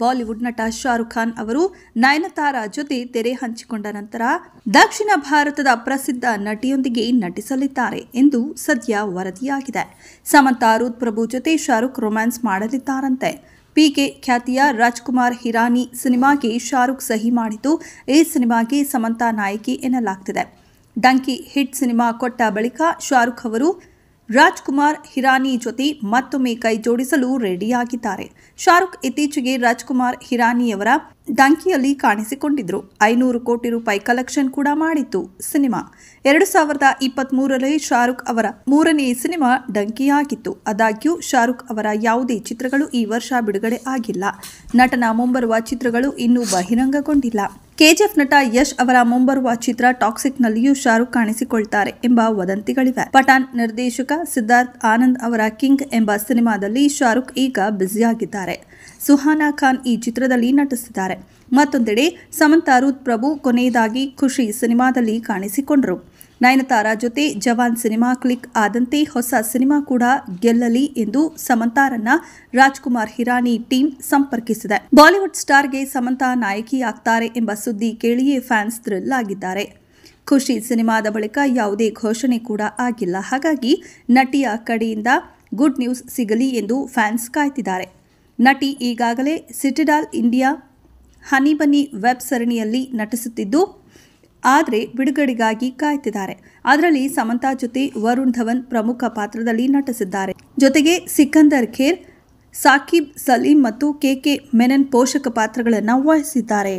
Bollywood ನಟ ಶಾರುಖ್ ಖಾನ್ ಅವರು ನಯನತಾರಾ ಜೊತೆ ತೆರೆ ಹಂಚಿಕೊಂಡ ನಂತರ ದಕ್ಷಿಣ ಭಾರತದ ಪ್ರಸಿದ್ಧ ನಟಿಯೊಂದಿಗೆ ನಟಿಸಲಿದ್ದಾರೆ ಎಂದು ಸದ್ಯ ವರದಿಯಾಗಿದೆ. ಸಮಂತಾ ರೂತ್ ಪ್ರಭು ಜೊತೆ ಶಾರುಖ್ ರೊಮ್ಯಾನ್ಸ್ ಮಾಡಲಿದ್ದಾರಂತೆ. ಪಿಕೆ ಖ್ಯಾತಿಯ ರಾಜ್ಕುಮಾರ್ ಹಿರಾನಿ ಸಿನಿಮಾಗೆ ಶಾರುಖ್ ಸಹಿ ಮಾಡಿದ್ದು, ಈ ಸಿನಿಮಾಗೆ ಸಮಂತಾ ನಾಯಕಿ ಎನ್ನಲಾಗ್ತಿದೆ. ಡಂಕಿ ಹಿಟ್ ಸಿನಿಮಾ ಕೊಟ್ಟ ಬಳಿಕ ಶಾರುಖ್ ಅವರು ರಾಜ್ಕುಮಾರ್ ಹಿರಾನಿ ಜೊತೆ ಮತ್ತೊಮ್ಮೆ ಕೈ ಜೋಡಿಸಲು ರೆಡಿಯಾಗಿದ್ದಾರೆ. ಶಾರುಖ್ ಇತ್ತೀಚೆಗೆ ರಾಜ್ಕುಮಾರ್ ಹಿರಾನಿಯವರ ಡಂಕಿಯಲ್ಲಿ ಕಾಣಿಸಿಕೊಂಡಿದ್ರು. 500 ಕೋಟಿ ರೂಪಾಯಿ ಕಲೆಕ್ಷನ್ ಕೂಡ ಮಾಡಿತ್ತು ಸಿನಿಮಾ. 2023ರಲ್ಲಿ ಶಾರುಖ್ ಅವರ 3ನೇ ಸಿನಿಮಾ ಡಂಕಿಯಾಗಿತ್ತು. ಆದಾಗ್ಯೂ ಶಾರುಖ್ ಅವರ ಯಾವುದೇ ಚಿತ್ರಗಳು ಈ ವರ್ಷ ಬಿಡುಗಡೆ ಆಗಿಲ್ಲ. ನಟನ ಮುಂಬರುವ ಚಿತ್ರಗಳು ಇನ್ನೂ ಬಹಿರಂಗಗೊಂಡಿಲ್ಲ. ಕೆಜಿಎಫ್ ನಟ ಯಶ್ ಅವರ ಮುಂಬರುವ ಚಿತ್ರ ಟಾಕ್ಸಿಕ್ನಲ್ಲಿಯೂ ಶಾರುಖ್ ಕಾಣಿಸಿಕೊಳ್ತಾರೆ ಎಂಬ ವದಂತಿಗಳಿವೆ. ಪಠಾಣ್ ನಿರ್ದೇಶಕ ಸಿದ್ಧಾರ್ಥ್ ಆನಂದ್ ಅವರ ಕಿಂಗ್ ಎಂಬ ಸಿನಿಮಾದಲ್ಲಿ ಶಾರುಖ್ ಈಗ ಬ್ಯುಸಿಯಾಗಿದ್ದಾರೆ. ಸುಹಾನಾ ಖಾನ್ ಈ ಚಿತ್ರದಲ್ಲಿ ನಟಿಸಿದ್ದಾರೆ. ಮತ್ತೊಂದೆಡೆ ಸಮಂತಾ ರೂತ್ ಪ್ರಭು ಕೊನೆಯದಾಗಿ ಖುಷಿ ಸಿನಿಮಾದಲ್ಲಿ ಕಾಣಿಸಿಕೊಂಡರು. ನಯನತಾರಾ ಜೊತೆ ಜವಾನ್ ಸಿನಿಮಾ ಕ್ಲಿಕ್ ಆದಂತೆ ಹೊಸ ಸಿನಿಮಾ ಕೂಡ ಗೆಲ್ಲಲಿ ಎಂದು ಸಮಂತಾರನ್ನ ರಾಜ್ಕುಮಾರ್ ಹಿರಾನಿ ಟೀಮ್ ಸಂಪರ್ಕಿಸಿದೆ. ಬಾಲಿವುಡ್ ಸ್ಟಾರ್ಗೆ ಸಮಂತಾ ನಾಯಕಿ ಆಗ್ತಾರೆ ಎಂಬ ಸುದ್ದಿ ಕೇಳಿಯೇ ಫ್ಯಾನ್ಸ್ ಥ್ರಿಲ್ ಆಗಿದ್ದಾರೆ. ಖುಷಿ ಸಿನಿಮಾದ ಬಳಿಕ ಯಾವುದೇ ಘೋಷಣೆ ಕೂಡ ಆಗಿಲ್ಲ. ಹಾಗಾಗಿ ನಟಿಯ ಕಡೆಯಿಂದ ಗುಡ್ ನ್ಯೂಸ್ ಸಿಗಲಿ ಎಂದು ಫ್ಯಾನ್ಸ್ ಕಾಯ್ತಿದ್ದಾರೆ. ನಟಿ ಈಗಾಗಲೇ ಸಿಟಿಡಾಲ್ ಇಂಡಿಯಾ ಹನಿ ಬನ್ನಿ ವೆಬ್ ಸರಣಿಯಲ್ಲಿ ನಟಿಸುತ್ತಿದ್ದು, ಆದರೆ ಬಿಡುಗಡೆಗಾಗಿ ಕಾಯ್ತಿದ್ದಾರೆ. ಅದರಲ್ಲಿ ಸಮಂತಾ ಜೊತೆ ವರುಣ್ ಧವನ್ ಪ್ರಮುಖ ಪಾತ್ರದಲ್ಲಿ ನಟಿಸಿದ್ದಾರೆ. ಜೊತೆಗೆ ಸಿಕಂದರ್ ಖೇರ್, ಸಾಕಿಬ್ ಸಲೀಂ ಮತ್ತು ಕೆಕೆ ಮೆನನ್ ಪೋಷಕ ಪಾತ್ರಗಳನ್ನು ವಹಿಸಿದ್ದಾರೆ.